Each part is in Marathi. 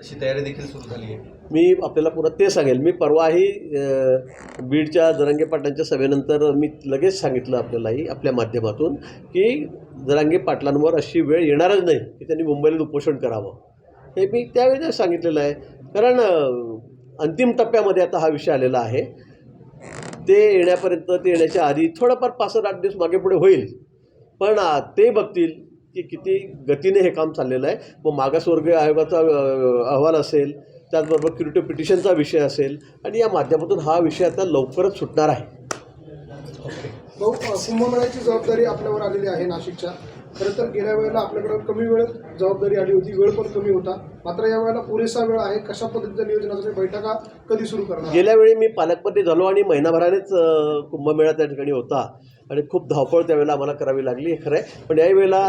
अशी तयारी देखील सुरू झाली आहे। मी आपल्याला पुन्हा ते सांगेल। मी परवाही बीडच्या जरांगे पाटलांच्या सभेनंतर मी लगेच सांगितलं आपल्यालाही आपल्या माध्यमातून की जरांगे पाटलांवर अशी वेळ येणारच नाही की त्यांनी मुंबईला उपोषण करावं, हे मी त्यावेळेस सांगितलेलं आहे। कारण अंतिम टप्प्यामध्ये आता हा विषय आलेला आहे। ते येण्यापर्यंत, ते येण्याच्या आधी थोडंफार 5-8 दिवस मागे पुढे होईल, पण ते बघतील की किती गतीने हे काम चाललेलं आहे। मग मागासवर्गीय आयोगाचा अहवाल असेल, त्याचबरोबर क्युरेटिव्ह पिटिशनचा विषय असेल, आणि या माध्यमातून हा विषय आता लवकरच सुटणार आहे। भाऊ, कुंभमेळ्याची जबाबदारी आपल्यावर आलेली आहे नाशिकच्या। खरं तर गेल्या वेळेला आपल्याकडे कमी वेळ जबाबदारी आली होती, वेळ पण कमी होता, मात्र यावेळेला पुरेसा वेळ आहे। कशा पद्धतीचं नियोजन असेल, बैठका कधी सुरू करणार? गेल्या वेळी मी पालकमंत्री झालो आणि महिनाभरानेच कुंभमेळा त्या ठिकाणी होता आणि खूप धावपळ त्यावेळेला आम्हाला करावी लागली, हे खरं आहे। पण यावेळेला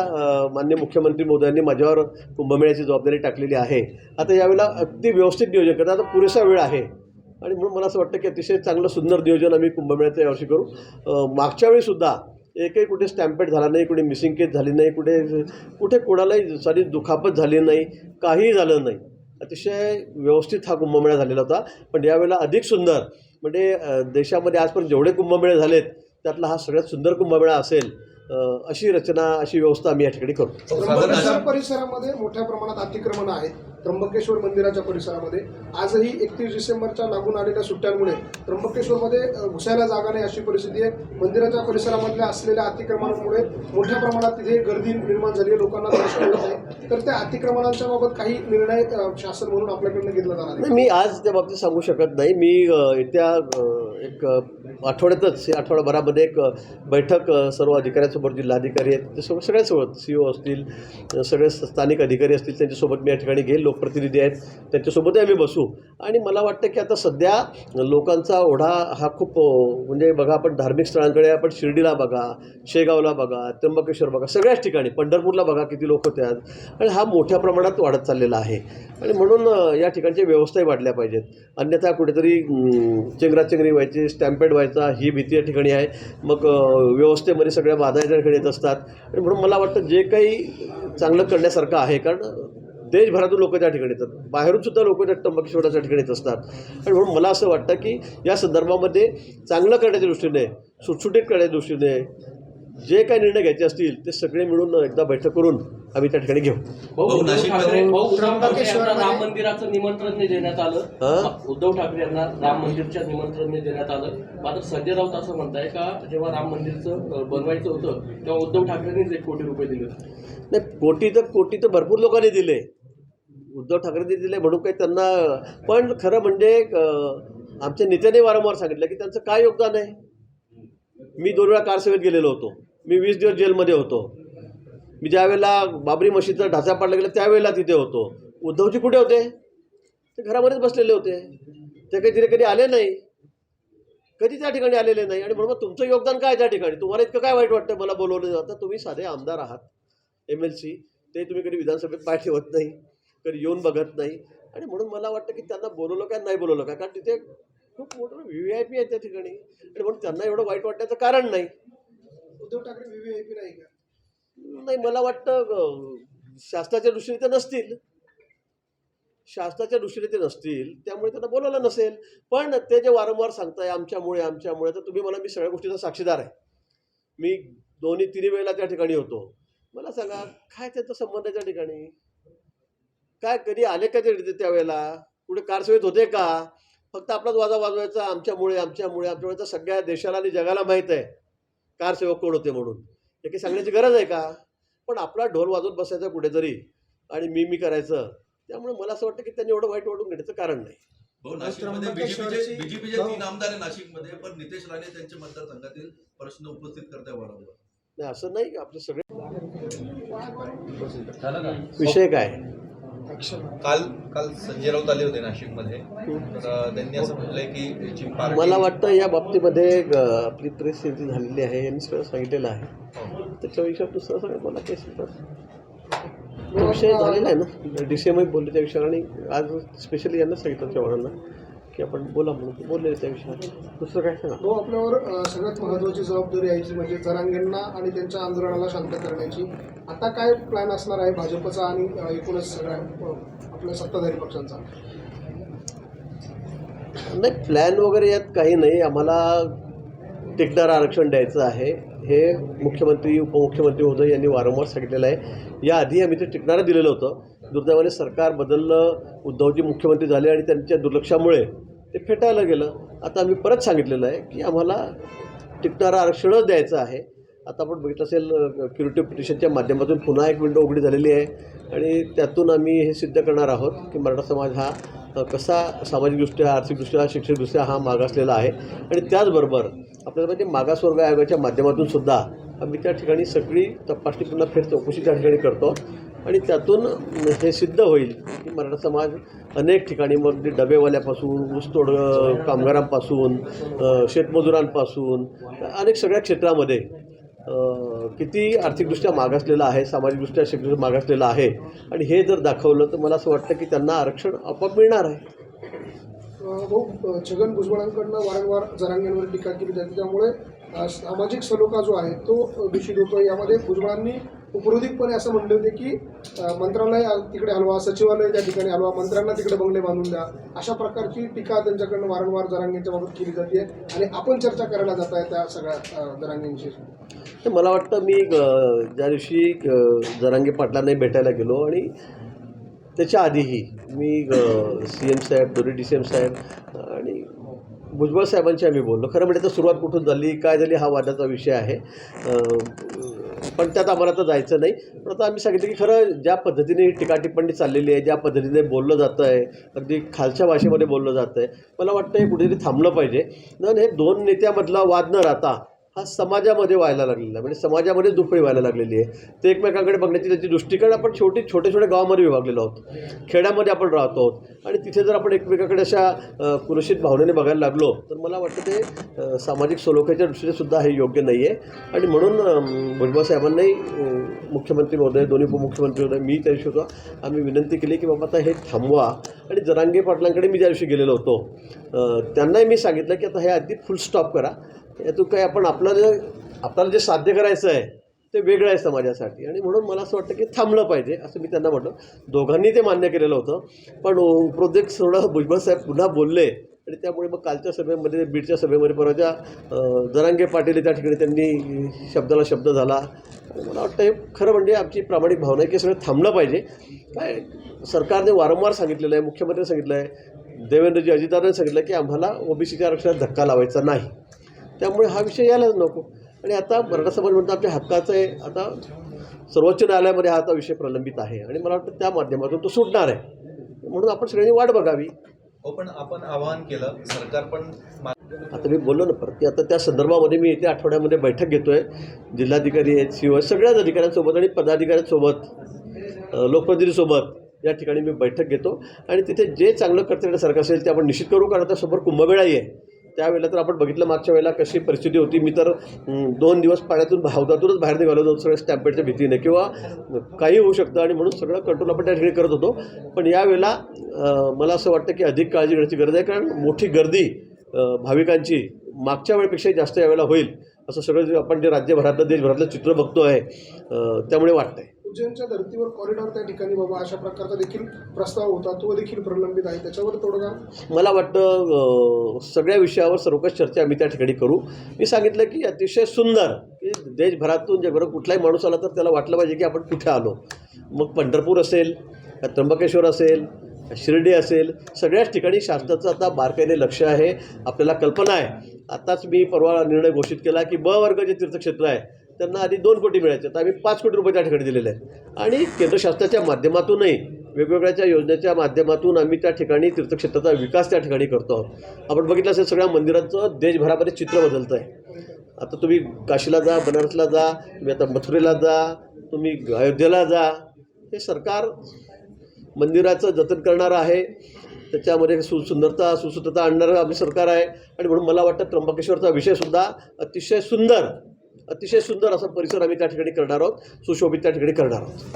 माननीय मुख्यमंत्री महोदयांनी माझ्यावर कुंभमेळ्याची जबाबदारी टाकलेली आहे। आता यावेळेला अगदी व्यवस्थित नियोजन करतात, आता पुरेसा वेळ आहे आणि म्हणून मला असं वाटतं की अतिशय चांगलं सुंदर नियोजन आम्ही कुंभमेळ्याचं यावर्षी करू। मागच्या वेळीसुद्धा एकही कुठे स्टॅम्पेड झाला नाही, कुठे मिसिंग केस झाली नाही, कुठे कोणालाही सारी दुखापत झाली नाही, काहीही झालं नाही। अतिशय व्यवस्थित हा कुंभमेळा झालेला होता। पण यावेळेला अधिक सुंदर, म्हणजे देशामध्ये आजपर्यंत जेवढे कुंभमेळे झालेत त्यातला हा सगळ्यात सुंदर कुंभमेळा असेल, अशी रचना, अशी व्यवस्था आम्ही या ठिकाणी करू। त्र्यंबकेश्वर परिसरामध्ये मोठ्या प्रमाणात अतिक्रमण आहेत। त्र्यंबकेश्वर मंदिराच्या परिसरामध्ये आजही 31 डिसेंबरच्या लागून आलेल्या सुट्ट्यांमुळे त्र्यंबकेश्वरमध्ये घुसायला जागा नाही अशी परिस्थिती आहे। मंदिराच्या परिसरामधल्या असलेल्या अतिक्रमणामुळे मोठ्या प्रमाणात तिथे गर्दी निर्माण झाली आहे, लोकांना दर्शन मिळत नाही। तर त्या अतिक्रमणांच्या बाबत काही निर्णय शासन म्हणून आपल्याकडनं घेतला जाणार आहे? मी आज त्या बाबतीत सांगू शकत नाही। मी येत्या एक आठवड्यातच, आठवड्याभरामध्ये एक बैठक सर्व अधिकाऱ्यांसोबत, जिल्हाधिकारी आहेत त्यासोबत, सगळ्यासोबत CEO असतील, सगळे स्थानिक अधिकारी असतील, त्यांच्यासोबत मी या ठिकाणी घेईल। लोकप्रतिनिधी आहेत, त्यांच्यासोबतही आम्ही बसू। आणि मला वाटतं की आता सध्या लोकांचा ओढा हा खूप, म्हणजे बघा, आपण धार्मिक स्थळांकडे, आपण शिर्डीला बघा, शेगावला बघा, त्र्यंबकेश्वर बघा, सगळ्याच ठिकाणी, पंढरपूरला बघा किती लोक होते आज, आणि हा मोठ्या प्रमाणात वाढत चाललेला आहे। आणि म्हणून या ठिकाणच्या व्यवस्थाही वाढल्या पाहिजेत, अन्यथा कुठेतरी चेंगराचेंगरी व्हायची, स्टॅम्पेड व्हायचा, ही भीती या ठिकाणी आहे। मग व्यवस्थेमध्ये सगळ्या बाधा या ठिकाणी येत असतात। आणि म्हणून मला वाटतं जे काही चांगलं करण्यासारखं आहे, कारण देशभरातून लोक त्या ठिकाणी येतात, बाहेरूनसुद्धा लोक त्या त्र्यंबकेश्वराच्या ठिकाणी येत असतात। आणि म्हणून मला असं वाटतं की या संदर्भामध्ये चांगलं करण्याच्या दृष्टीने, सुटसुटीत करण्याच्या दृष्टीने जे काही निर्णय घ्यायचे असतील ते सगळे मिळून एकदा बैठक करून आम्ही त्या ठिकाणी घेऊ। राम मंदिराचं निमंत्रण देण्यात आलं, उद्धव ठाकरे यांना राम मंदिरच्या निमंत्रण देण्यात आलं, मात्र संजय राऊत असं म्हणताय का जेव्हा राम मंदिरचं बनवायचं होतं तेव्हा उद्धव ठाकरेंनीच 1 कोटी रुपये दिले? नाही, कोटी तर भरपूर लोकांनी दिले, उद्धव ठाकरेंनी दिले म्हणून काही त्यांना, पण खरं म्हणजे आमच्या नेत्याने वारंवार सांगितलं की त्यांचं काय योगदान आहे। मी 2 वेळा कारसेवेत गेलेलो होतो, मी 20 दिवस जेलमध्ये होतो, मी ज्यावेळेला बाबरी मशीदचा ढाचा पाडला गेला त्यावेळेला तिथे होतो। उद्धवजी कुठे होते? ते घरामध्येच बसलेले होते, ते काही तिथे कधी आले नाही, कधी त्या ठिकाणी आलेले नाही। आणि म्हणून तुमचं योगदान काय त्या ठिकाणी? तुम्हाला इतकं काय वाईट वाटतं मला बोलवलं जातं? तुम्ही साधे आमदार आहात, MLC, ते तुम्ही कधी विधानसभेत पाय ठेवत नाही, कधी येऊन बघत नाही। आणि म्हणून मला वाटतं की त्यांना बोलवलं काय नाही बोलवलं काय, कारण तिथे खूप मोठं VIP आहे त्या ठिकाणी, आणि म्हणून त्यांना एवढं वाईट वाटण्याचं कारण नाही। उद्धव ठाकरे VVIP नाही का? नाही, मला वाटतं शासनाच्या दृष्टीने ते नसतील, शासनाच्या दृष्टीने ते नसतील, त्यामुळे त्यांना बोलवलं नसेल। पण ते जे वारंवार सांगताय आमच्यामुळे, तर तुम्ही मला, मी सगळ्या गोष्टीचा साक्षीदार आहे, मी 2-3 वेळेला त्या ठिकाणी होतो। मला सांगा काय त्यांचा संबंध आहे त्या ठिकाणी? काय कधी आले का ते त्यावेळेला? कुठे कारसेवेत होते का? फक्त आपलाच वाजा वाजवायचा, आमच्यामुळे। तर सगळ्या देशाला आणि जगाला माहीत आहे कारसेवक कोण होते म्हणून, हे काही सांगण्याची गरज आहे का? पण आपला ढोल वाजवत बसायचा कुठेतरी आणि मी करायचं, त्यामुळे मला असं वाटतं की त्यांनी एवढं वाईट वाटून घेण्याचं कारण नाही। नाशिकमध्ये बीजेपीचे 3 आमदार आहे नाशिकमध्ये, पण नितेश राणे त्यांच्या मतदारसंघातील प्रश्न उपस्थित करताय वारंवार। नाही, असं नाही, आपले सगळे विषय काय? काल संजय राऊत आले होते नाशिकमध्ये, तर त्यांनी असं म्हटलंय की मला वाटतं या बाबतीमध्ये आपली प्रेस झालेली आहे, यांनी सगळं सांगितलेलं आहे, त्याच्याविषयी दुसरं सगळं मला केस तो विषय झालेला आहे ना। DCM बोलले त्या विषयावर, आणि आज स्पेशली यांना सांगितलं चव्हाणांना की आपण बोला म्हणून बोलले त्या विषयावर। दुसरं काय सांगा? हो, आपल्यावर सगळ्यात महत्त्वाची जबाबदारी यायची म्हणजे जरांगेंना आणि त्यांच्या आंदोलनाला शांत करण्याची। आता काय प्लॅन असणार आहे भाजपचा आणि एकूणच सगळ्या आपल्या सत्ताधारी पक्षांचा? नाही, प्लॅन वगैरे यात काही नाही. आम्हाला टिकणारं आरक्षण द्यायचं आहे हे मुख्यमंत्री उपमुख्यमंत्री महोदय यांनी वारंवार सांगितलेलं आहे. याआधी आम्ही ते टिकणारं दिलेलं होतं. दुर्दैवाने सरकार बदललं, उद्धवजी मुख्यमंत्री झाले आणि त्यांच्या दुर्लक्षामुळे ते फेटाळलं गेलं. आता आम्ही परत सांगितलेलं आहे की आम्हाला टिकणारं आरक्षणच द्यायचं आहे. आता आपण बघितलं असेल क्युरेटिव्ह पिटिशनच्या माध्यमातून पुन्हा एक विंडो उघडी झालेली आहे आणि त्यातून आम्ही हे सिद्ध करणार आहोत की मराठा समाज हा कसा सामाजिकदृष्ट्या, आर्थिकदृष्ट्या, शैक्षणिकदृष्ट्या हा मागासलेला आहे. आणि त्याचबरोबर आपल्याला म्हणजे मागासवर्ग आयोगाच्या माध्यमातून सुद्धा आम्ही त्या ठिकाणी सगळी तपासणी पुन्हा फेर चौकशी त्या ठिकाणी करतो आणि त्यातून हे सिद्ध होईल की मराठा समाज अनेक ठिकाणी, मग डबेवाल्यापासून, ऊसतोड कामगारांपासून, शेतमजुरांपासून अनेक सगळ्या क्षेत्रामध्ये किती आर्थिकदृष्ट्या मागासलेला आहे, सामाजिकदृष्ट्या शैक्षणिक मागासलेला आहे. आणि हे जर दाखवलं तर मला असं वाटतं की त्यांना आरक्षण आपोआप मिळणार आहे. भाऊ, छगन भुजबळांकडनं वारंवार जरांगेंवर टीका केली जाते, त्यामुळे सामाजिक सलोखा जो आहे तो दूषित होतो. यामध्ये भुजबळांनी उपरोधिकपणे असं म्हणले होते की मंत्रालय तिकडे हलवा, सचिवालय त्या ठिकाणी हलवा, मंत्र्यांना तिकडे बंगले बांधून द्या, अशा प्रकारची टीका त्यांच्याकडनं वारंवार जरांगेंच्या बाबत केली जाते. आणि आपण चर्चा करायला जात आहे त्या सगळ्या जरांगेंशी. मला वाटतं मी ज्या दिवशी जरांगे पाटलांना भेटायला गेलो आणि त्याच्या आधीही मी CM साहेब, दोन्ही DCM साहेब आणि भुजबळ साहेबांशी आम्ही बोललो. खरं म्हणजे तर सुरुवात कुठून झाली, काय झाली हा वादाचा विषय आहे, पण त्यात आम्हाला तर जायचं नाही. पण आता आम्ही सांगितलं की खरं ज्या पद्धतीने टीकाटिप्पणी चाललेली आहे, ज्या पद्धतीने बोललं जातं आहे, अगदी खालच्या भाषेमध्ये बोललं जातं आहे, मला वाटतं हे कुठेतरी थांबलं पाहिजे. आणि हे दोन नेत्यामधला वाद न राहता हा समाजामध्ये व्हायला लागलेला आहे, म्हणजे समाजामध्ये दुफळी व्हायला लागलेली आहे. ते एकमेकांकडे बघण्याची त्याची दृष्टिकोन आपण छोटे छोट्या गावामध्ये विभागलेलो आहोत, खेड्यामध्ये आपण राहतो आहोत. आणि तिथे जर आपण एकमेकांकडे अशा कुलुषित भावनेने बघायला लागलो तर मला वाटतं ते सामाजिक सलोख्याच्या दृष्टीने सुद्धा हे योग्य नाही आहे. आणि म्हणून भुजबळ साहेबांनाही मुख्यमंत्री महोदय, दोन्ही उपमुख्यमंत्री महोदय, मी त्या दिवशी होतो, आम्ही विनंती केली की बाबा आता हे थांबवा. आणि जरांगे पाटलांकडे मी ज्या दिवशी गेलेलो होतो त्यांनाही मी सांगितलं की आता हे अगदी फुल स्टॉप करा. यातून काय आपण आपल्याला जे साध्य करायचं आहे ते वेगळं आहे समाजासाठी. आणि म्हणून मला असं वाटतं की थांबलं पाहिजे असं मी त्यांना म्हटलं. दोघांनी ते मान्य केलेलं होतं. पण उपरोधिक थोडं भुजबळ साहेब पुन्हा बोलले आणि त्यामुळे मग कालच्या सभेमध्ये, बीडच्या सभेमध्ये, परवाच्या जरांगे पाटील त्या ठिकाणी त्यांनी शब्दाला शब्द झाला. आणि मला वाटतं हे खरं म्हणजे आमची प्रामाणिक भावना आहे की सगळं थांबलं पाहिजे. काय सरकारने वारंवार सांगितलेलं आहे, मुख्यमंत्र्यांनी सांगितलं आहे, देवेंद्रजी अजितदादांनी सांगितलं की आम्हाला OBCच्या आरक्षणात धक्का लावायचा नाही. त्यामुळे हा विषय यायलाच नको. आणि आता मराठा समाज म्हणतो आमच्या हक्काचं आहे. आता सर्वोच्च न्यायालयामध्ये हा आता विषय प्रलंबित आहे आणि मला वाटतं त्या माध्यमातून तो सुटणार आहे. म्हणून आपण सगळ्यांनी वाट बघावी. हो, पण आपण आवाहन केलं, सरकार पण आता मी बोललो ना परत की आता त्या संदर्भामध्ये मी येत्या आठवड्यामध्ये बैठक घेतो आहे. जिल्हाधिकारी आहेत, CO सगळ्याच अधिकाऱ्यांसोबत आणि पदाधिकाऱ्यांसोबत, लोकप्रतिनिधीसोबत या ठिकाणी मी बैठक घेतो. आणि तिथे जे चांगलं कर्तव्य सरकार असेल ते आपण निश्चित करू. कारण आता समोर कुंभमेळाही आहे. त्यावेळेला तर आपण बघितलं मागच्या वेळेला कशी परिस्थिती होती. मी तर 2 दिवस पाण्यातून हौदातूनच बाहेर निघालो होतो सगळ्या स्टॅम्पेडच्या भीतीने किंवा काही होऊ शकतं. आणि म्हणून सगळं कंट्रोल आपण त्या ठिकाणी करत होतो. पण यावेळेला मला असं वाटतं की अधिक काळजी घेण्याची गरज आहे. कारण मोठी गर्दी भाविकांची मागच्या वेळेपेक्षाही जास्त यावेळेला होईल असं सगळं आपण जे राज्यभरातलं, देशभरातलं चित्र बघतो आहे. त्यामुळे वाटतं आहे उज्जैनच्या धर्तीवर कॉरिडॉर त्या ठिकाणी बाबा अशा प्रकारचा देखील प्रस्ताव होता, तो देखील प्रलंबित आहे. त्याच्यावर थोडं मला वाटतं सगळ्या विषयावर सर्वकष चर्चा आम्ही त्या ठिकाणी करू. मी सांगितलं की अतिशय सुंदर की देशभरातून जगभरात कुठलाही माणूस आला तर त्याला वाटलं पाहिजे की आपण कुठे आलो. मग पंढरपूर असेल, त्र्यंबकेश्वर असेल, शिर्डी असेल, सगळ्याच ठिकाणी शासनाचं आता बारकाईने लक्ष आहे. आपल्याला कल्पना आहे. आताच मी परवा निर्णय घोषित केला की ब वर्ग जे तीर्थक्षेत्र आहे त्यांना आधी 2 कोटी मिळायचे, तर आम्ही 5 कोटी रुपये त्या ठिकाणी दिलेले आहेत. आणि केंद्र शासनाच्या माध्यमातूनही वेगवेगळ्या योजनेच्या माध्यमातून आम्ही त्या ठिकाणी तीर्थक्षेत्राचा विकास त्या ठिकाणी करतो आहोत. आपण बघितलं असेल सगळ्या मंदिरांचं देशभरामध्ये चित्र बदलतं आहे. आता तुम्ही काशीला जा, बनारसला जा, तुम्ही आता मथुरेला जा, तुम्ही अयोध्येला जा. हे सरकार मंदिराचं जतन करणारं आहे. त्याच्यामध्ये सुसूत्रता आणणारं आम्ही सरकार आहे. आणि म्हणून मला वाटतं त्र्यंबकेश्वरचा विषयसुद्धा अतिशय सुंदर असा परिसर आम्ही त्या ठिकाणी करणार आहोत, सुशोभित त्या ठिकाणी करणार आहोत.